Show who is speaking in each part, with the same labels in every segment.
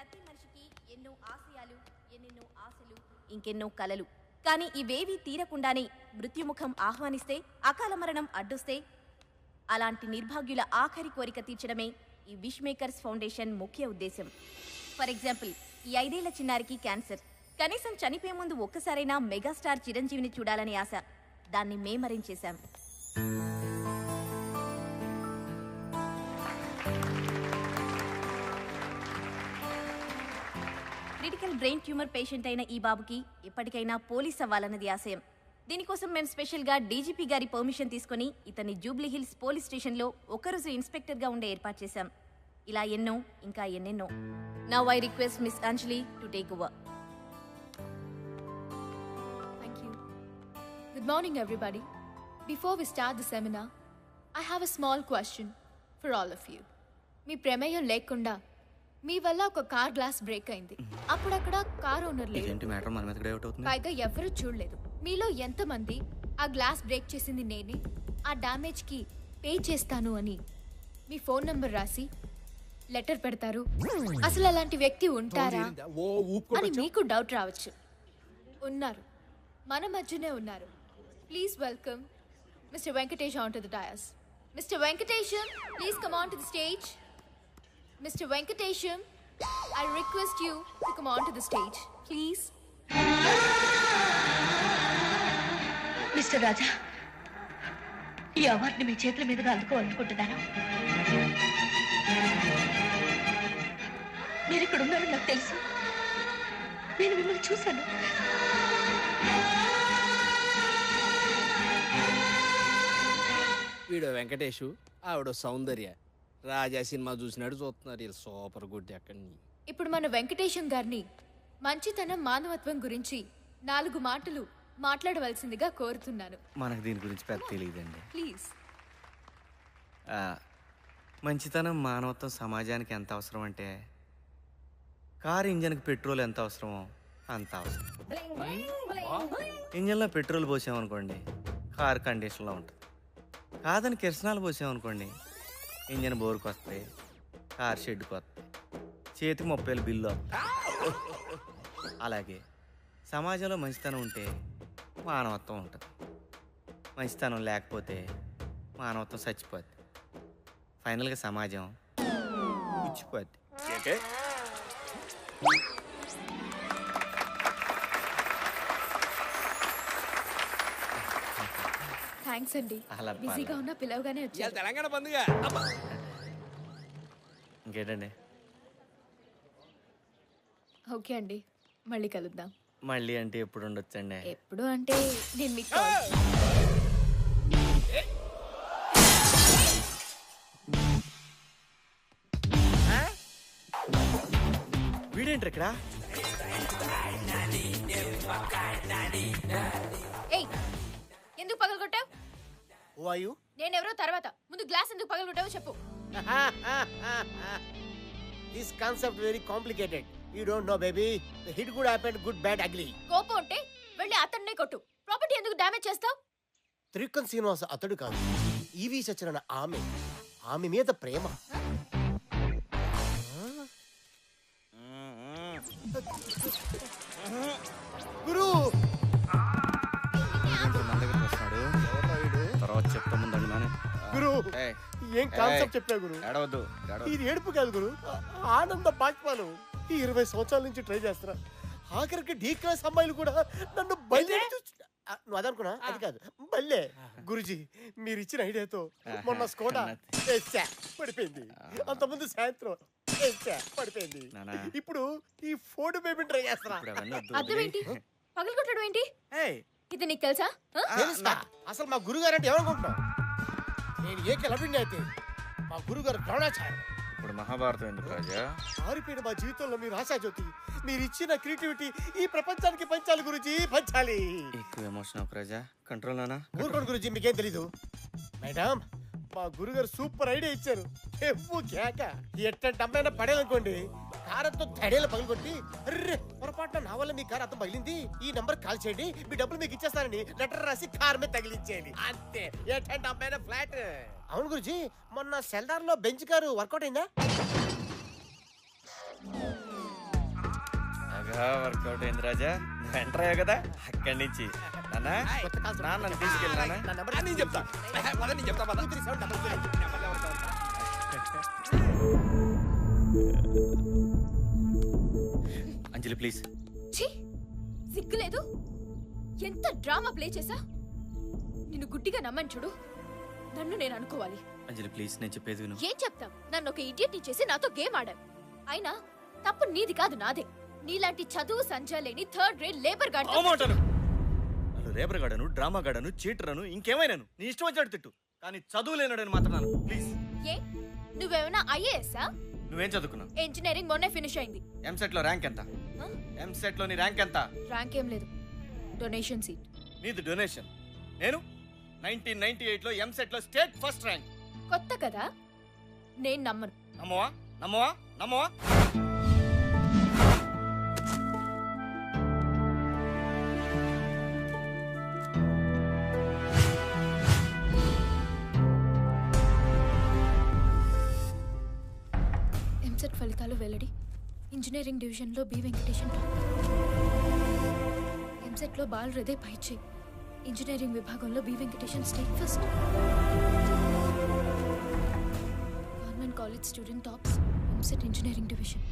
Speaker 1: ప్రతి మనిషికి ఎన్నో ఆశయాలు, ఎన్నెన్నో ఆశలు, ఇంకెన్నో కలలు. కానీ ఇవేవీ తీరకుండానే మృత్యుముఖం ఆహ్వానిస్తే, అకాల మరణం అడ్డొస్తే, అలాంటి నిర్భాగ్యుల ఆఖరి కోరిక తీర్చడమే ఈ విష్ మేకర్స్ ఫౌండేషన్ ముఖ్య ఉద్దేశం. ఫర్ ఎగ్జాంపుల్, ఈ 5 ఏళ్ల చిన్నారికి క్యాన్సర్. కనీసం చనిపోయే ముందు ఒక్కసారైనా మెగాస్టార్ చిరంజీవిని చూడాలనే ఆశ. దాన్ని మేమరించేశాం. క్రిటికల్ బ్రెయిన్ ట్యూమర్ పేషెంట్ అయిన ఈ బాబుకి ఎప్పటికైనా పోలీస్ అవ్వాలన్నది ఆశయం. దీనికోసం మేము స్పెషల్గా డీజీపీ గారి పర్మిషన్ తీసుకుని ఇతన్ని జూబ్లీ హిల్స్ పోలీస్ స్టేషన్లో ఒక్కరోజు ఇన్స్పెక్టర్గా ఉండే ఏర్పాటు చేశాం. ఇలా ఎన్నో, ఇంకా ఎన్నెన్నో. Now I request miss Anjali to take over.
Speaker 2: Thank you. Good morning, everybody. Before we start the seminar, I have a small question for all of you. మీ ప్రమేయం లేకుండా మీ వల్ల ఒక కార్ గ్లాస్ బ్రేక్ అయింది. అప్పుడక్కడ కార్ ఓనర్ లేదు, పైగా ఎవరు చూడలేదు. మీలో ఎంతమంది ఆ గ్లాస్ బ్రేక్ చేసింది నేనే, ఆ డ్యామేజ్ కి పే చేస్తాను అని మీ ఫోన్ నంబర్ రాసి లెటర్ పెడతారు? అసలు అలాంటి వ్యక్తి ఉంటారా అని మీకు డౌట్ రావచ్చు. ఉన్నారు, మన మధ్యనే ఉన్నారు. Please welcome mister Venkatesh on to the dais. Mister Venkatesham, please come on to the stage. Mr. Venkatesham, I request you to come on to the stage, please.
Speaker 3: Mr. Raja, ఈ అవార్డుని మీ చేతుల మీదుగా అందుకోవాలనుకుంటున్నాను. మీరు ఇక్కడ ఉన్నారని నాకు తెలుసు. నేను మిమ్మల్ని చూశాను.
Speaker 4: వీడు వెంకటేషు, ఆవిడ సౌందర్య. రాజా సినిమా చూసినాడు చూస్తున్నారు. వీళ్ళు సూపర్ గుడ్. అక్కడి
Speaker 2: ఇప్పుడు మన వెంకటేశం గారిని మంచితనం, మానవత్వం గురించి 4 మాటలు మాట్లాడవలసిందిగా కోరుతున్నాను.
Speaker 5: మనకు దీని గురించి పెద్ద తెలియదండి.
Speaker 2: ప్లీజ్.
Speaker 5: మంచితనం, మానవత్వం సమాజానికి ఎంత అవసరం అంటే, కారు ఇంజన్కి పెట్రోల్ ఎంత అవసరమో అంత అవసరం. ఇంజన్లో పెట్రోల్ పోసామనుకోండి, కారు కండిషన్లో ఉంటుంది. కాదని కిరసనాలు పోసామనుకోండి, ఇంజన్ బోరుకు వస్తాయి, కార్ షెడ్కి వస్తాయి, చేతికి 30,000 బిల్లు. అలాగే సమాజంలో మంచితనం ఉంటే మానవత్వం ఉంటుంది. మంచితనం లేకపోతే మానవత్వం చచ్చిపోద్ది. ఫైనల్గా సమాజం పుచ్చిపోద్ది.
Speaker 2: థ్యాంక్స్ అండి. బిజీగా ఉన్న పిలవగానే వచ్చారు.
Speaker 4: తెలంగాణ పండుగ
Speaker 5: ఇంకేంటండి?
Speaker 2: ఓకే అండి, మళ్ళీ కలుద్దాం.
Speaker 5: మళ్ళీ అంటే ఎప్పుడు ఉండొచ్చండి?
Speaker 2: ఎప్పుడు అంటే నేను మీకు
Speaker 5: వీడేంటి ఇక్కడ?
Speaker 2: ఏయ్, ఎందుకు పగలగొట్టావు? నేనెవరో తర్వాత, ముందు గ్లాస్ ఎందుకు పగలగొట్టావో చెప్పు.
Speaker 6: This concept very complicated. You don't know, baby. The hit could happen, good, bad, ugly.
Speaker 2: కోపం ఉంటే వెళ్ళి అతన్నే కొట్టు. ప్రాపర్టీ ఎందుకు డ్యామేజ్ చేస్తావు?
Speaker 6: త్రికన్ శ్రీనివాస అతడు కాదు, ఈవి సత్యనారాయణ ఆమె మీద ప్రేమ. గురు
Speaker 5: తర్వాత చెప్తా ముందండి నానే.
Speaker 6: గురు ఏం కాన్సెప్ట్ చెప్పా గురు? ఇది ఏడుపు కాదు గురు, ఆనంద బాష్పాలు. ఈ 20 సంవత్సరాల నుంచి ట్రై చేస్తున్నా. ఆఖరికి డీ క్లాస్ అమ్మాయిలు కూడా నన్ను బయలు. నువ్వు అదనుకున్నా, అది కాదు బల్లే. గురుజీ మీరు ఇచ్చిన ఐడియాతో మొన్న స్కోడా పడిపోయింది, అంతకుముందు సాయంత్రం పడిపోయింది. ఇప్పుడు ఈ ఫోర్డ్ బేబీ ట్రై చేస్తున్నా.
Speaker 2: అర్థం ఏంటి? పగలగొట్టడం ఏంటి? ఇది నీకు తెలుసా?
Speaker 6: అసలు మా గురుగారు అంటే ఏమనుకుంటున్నావు? నేను ఏకలవ్యుణ్ణి అయితే మా గురుగారు ద్రోణాచార్య.
Speaker 5: ఇప్పుడు మహాభారతం ఎందుకు రాజా?
Speaker 6: ఆరిపోయిన మా జీవితంలో మీరు ఆశాజ్యోతి. మీరు ఇచ్చిన క్రియేటివిటీ ఈ ప్రపంచానికి పంచాలి గురుజీ, పంచాలి.
Speaker 5: ఎక్కువ ఎమోషన్ రాజా, కంట్రోల్ నానా.
Speaker 6: ఊరుకోండి గురుజీ, మీకేం తెలీదు. మేడం, మా గురుగారు సూపర్ ఐడియా ఇచ్చారు. ఎట్టంటే అమ్మాయినా పడేయాలనుకోండి, కారంతో తడేలా పగలగొట్టి, అర్రే పొరపాటున నా వల్ల మీ కారు అర్థం పగిలింది, ఈ నంబర్ కాల్ చేయండి, మీ డబ్బులు మీకు ఇచ్చేస్తానని లెటర్ రాసి కారు మీద తగిలించేయండి. అంతే. ఎట్టంటే అమ్మాయినా ఫ్లాట్. అవును గురుజీ, మొన్న సెల్దార్ లో బెంచ్ కారు వర్కౌట్ అయిందా?
Speaker 5: బాగా వర్కౌట్ అయింది రాజా. నువ్వు ఎంటర్ అయ్యావు కదా అక్కడి నుంచి నాన్న నన్ను తీసుకెళ్ళానా?
Speaker 4: నేను చెప్తా నేను చెప్తా పద.
Speaker 5: అంజలి ప్లీజ్.
Speaker 2: ఛీ సిగ్గులేదు. ఎంత డ్రామా ప్లే చేసా. నిన్ను గుడ్డిగా నమ్మని చూడు. నన్ను నేను అనుకోవాలి.
Speaker 5: అంజలి ప్లీజ్ నేను చెప్పేది విను.
Speaker 2: ఏం చెప్తాం? నన్ను ఒక ఇడియట్ చేసి నాతో గేమ్ ఆడాం. అయినా తప్పు నీది కాదు నాదే. నీలాంటి చదువు సంజా లేని థర్డ్ రేట్ లేబర్ గార్డ్.
Speaker 5: నన్ను లేబర్ గాడను, డ్రామా గాడను, చీటరను, ఇంకేమైనాను నీ ఇష్టం వచ్చాడు తిట్టు, కానీ చదువు లేనాడని మాత్రం ప్లీజ్.
Speaker 2: ఏ నువ్వేమైనా ఐఏఎస్ఆ?
Speaker 5: నువ్వేం చదువుకున్నావు?
Speaker 2: ఇంజనీరింగ్ మొన్నే ఫినిష్ అయింది.
Speaker 5: ఎంసెట్ లో ర్యాంక్ ఎంత? ఎంసెట్ లో నీ ర్యాంక్ ఎంత?
Speaker 2: ర్యాంక్ ఏం లేదు, డొనేషన్ సీట్.
Speaker 5: నీది డొనేషన్. నేను 1998 లో ఎంసెట్ లో స్టేట్ ఫస్ట్ ర్యాంక్.
Speaker 2: కొత్త కదా, నేను నమ్మను.
Speaker 5: నమ్మవా? నమ్మవా? నమ్మవా?
Speaker 2: ఎంసెట్ ఫలితాలు వెల్లడి. ఇంజనీరింగ్ డివిజన్లో బి వెంకటేషన్ టాప్. ఎంసెట్లో బాల్ హృదయ్ పైచే. ఇంజనీరింగ్ విభాగంలో B Venkatesan state first. Government college student tops EAMCET engineering division.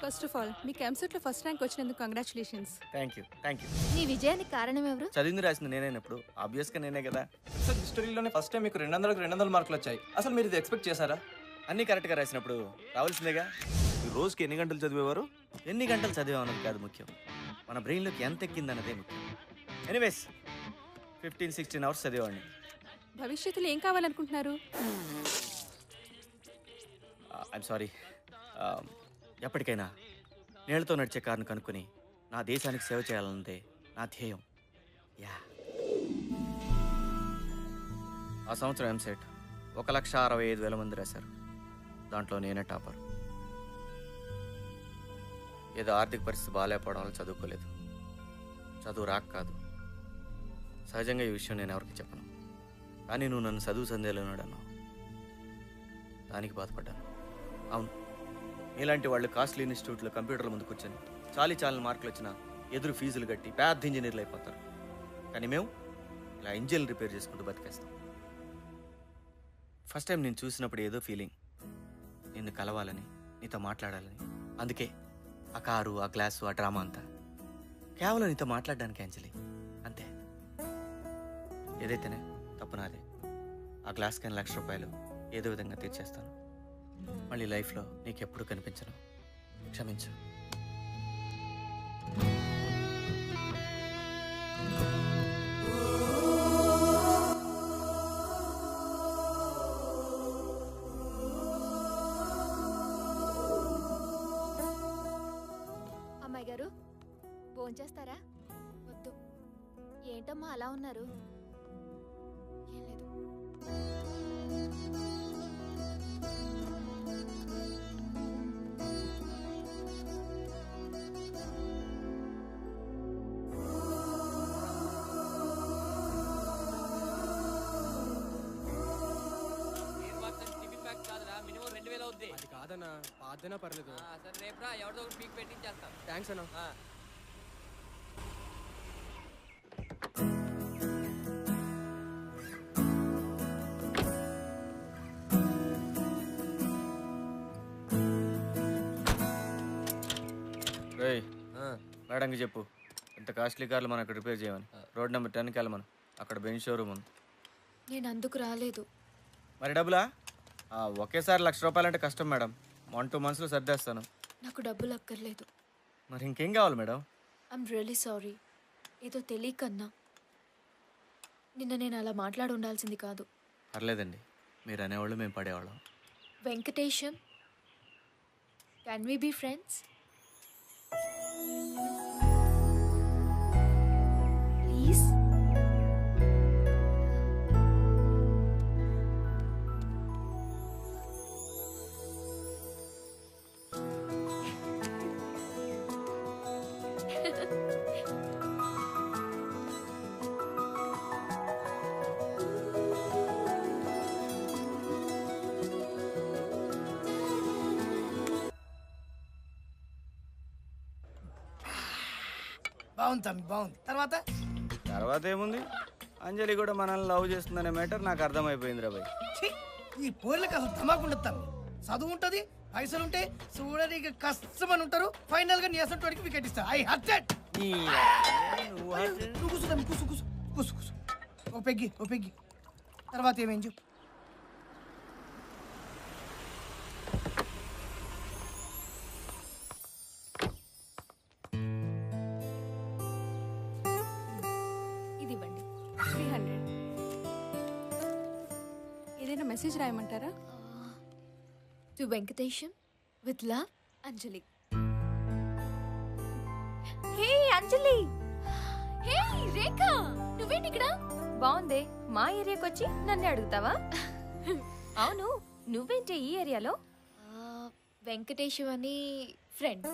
Speaker 7: First of all మీకు ఎంసెట్లో ఫస్ట్ ర్యాంక్ వచ్చినందుకు కంగ్రాచులేషన్స్.
Speaker 5: Thank you.
Speaker 2: నీ విజయానికి కారణం ఎవరు?
Speaker 5: చదివింది రాసింది నేనైనప్పుడు ఆబ్వియస్ గా నేనే కదా.
Speaker 8: సార్ హిస్టరీలోనే ఫస్ట్ టైం మీకు 200కి 200 మార్కులు వచ్చాయి. అసలు మీరు ఇది ఎక్స్పెక్ట్ చేశారా?
Speaker 5: అన్ని కరెక్ట్ గా రాసినప్పుడు రావాల్సిందేగా.
Speaker 9: ఈ రోజుకి ఎన్ని గంటలు చదివేవారు?
Speaker 5: ఎన్ని గంటలు చదివామన్నది కాదు ముఖ్యం, మన బ్రెయిన్లోకి ఎంత ఎక్కిందన్నదే ముఖ్యం. ఎనీవేస్ 15-16 అవర్స్ చదివేవాడిని.
Speaker 7: భవిష్యత్తులో ఏం కావాలనుకుంటున్నారు?
Speaker 5: I'm sorry. ఎప్పటికైనా నీళ్ళతో నడిచే కారును కనుక్కొని నా దేశానికి సేవ చేయాలన్నదే నా ధ్యేయం. యా. ఆ సంవత్సరం ఎంసెట్ 1,65,000 మంది రాశారు. దాంట్లో నేనే టాపర్. ఏదో ఆర్థిక పరిస్థితి బాగాలేకపోవడం వల్ల చదువుకోలేదు. చదువు రాక కాదు, సహజంగా ఈ విషయం నేను ఎవరికి చెప్పను. కానీ నువ్వు నన్ను చదువు సందేహంలోనాడు అన్నావు, దానికి బాధపడ్డాను. అవును, ఇలాంటి వాళ్ళు కాస్ట్లీ ఇన్స్టిట్యూట్లో కంప్యూటర్ల ముందు కూర్చొని చాలని మార్కులు వచ్చినా ఎదురు ఫీజులు కట్టి పెద్ద ఇంజనీర్లు అయిపోతారు. కానీ మేము ఇలా ఇంజిన్లు రిపేర్ చేసుకుంటూ బతికేస్తాం. ఫస్ట్ టైం నేను చూసినప్పుడు ఏదో ఫీలింగ్, నిన్ను కలవాలని, నీతో మాట్లాడాలని. అందుకే ఆ కారు, ఆ గ్లాసు, ఆ డ్రామా అంతా కేవలం నీతో మాట్లాడడానికి అంజలి, అంతే. ఏదైతేనే తప్పు నాదే. ఆ గ్లాస్కి 1,00,000 రూపాయలు ఏదో విధంగా తీర్చేస్తాను. మళ్ళీ లైఫ్లో నీకెప్పుడు కనిపించను. క్షమించు.
Speaker 2: అమ్మాయి గారు భోంచేస్తారా? వద్దు. ఏంటమ్మా అలా ఉన్నారు? ఏం లేదు.
Speaker 8: అది కాదన్నా, పాదనా పర్లేదు.
Speaker 10: సరే రేపురా, ఎవరిదో ఒకటి పీక్ పెట్టించేస్తాం.
Speaker 8: థ్యాంక్స్ అన్నా.
Speaker 5: రేయ్, మేడంకి చెప్పు ఇంత కాస్ట్లీ కార్లు మనం అక్కడ రిపేర్ చేయమని. రోడ్ నెంబర్ 10కి వెళ్ళమని. అక్కడ బెంచ్ షోరూమ్ ఉంది.
Speaker 2: నేను అందుకు రాలేదు.
Speaker 5: మరి డబ్బులా? ఒకేసారి 1,00,000 రూపాయలంటే కష్టం మేడం. 1-2 మంత్స్లో సర్దేస్తాను.
Speaker 2: నాకు డబ్బులు అక్కర్లేదు.
Speaker 5: మరి ఇంకేం కావాలి మేడం?
Speaker 2: I'm really sorry. ఏదో తెలియకన్నా. నిన్న నేను అలా మాట్లాడి ఉండాల్సింది కాదు.
Speaker 5: పర్లేదండి, మీరు అనేవాళ్ళు మేము పడేవాళ్ళం.
Speaker 2: Venkatesham, can we be friends? Please.
Speaker 11: బాగుంది తమ్మి బాగుంది.
Speaker 9: తర్వాత ఏముంది, అంజలి కూడా మనల్ని లవ్ చేస్తుందనే మ్యాటర్ నాకు అర్థమైపోయింది రా భయ్.
Speaker 11: ఛీ, ఈ పోర్లకు అసలు ధమాకుండదు తమ్మి. చదువు ఉంటది, పైసలుంటే చూడడానికి కష్టమని ఉంటారు. ఫైనల్ గా నీ అసంటోడికి వికెట్ ఇస్తా. I hurt that. నువ్వు కూసు తమ్మి, కూసు కూసు కూసు కూసు. ఓ పెగ్గి తర్వాత ఏమేం చెప్పు.
Speaker 2: ఇది ఇవ్వండి.
Speaker 7: 300. ఏదైనా మెసేజ్ రాయమంటారా?
Speaker 2: To Venkatesham with love Anjali.
Speaker 1: Hey Anjali,
Speaker 2: hey Rekha, నువ్వేంటి ఇక్కడ?
Speaker 1: బాగుందే. మా ఏరియాకి వచ్చి నన్ను అడుగుతావా? అవును, నువ్వేంటే ఈ ఏరియాలో?
Speaker 2: వెంకటేశం అని ఫ్రెండ్.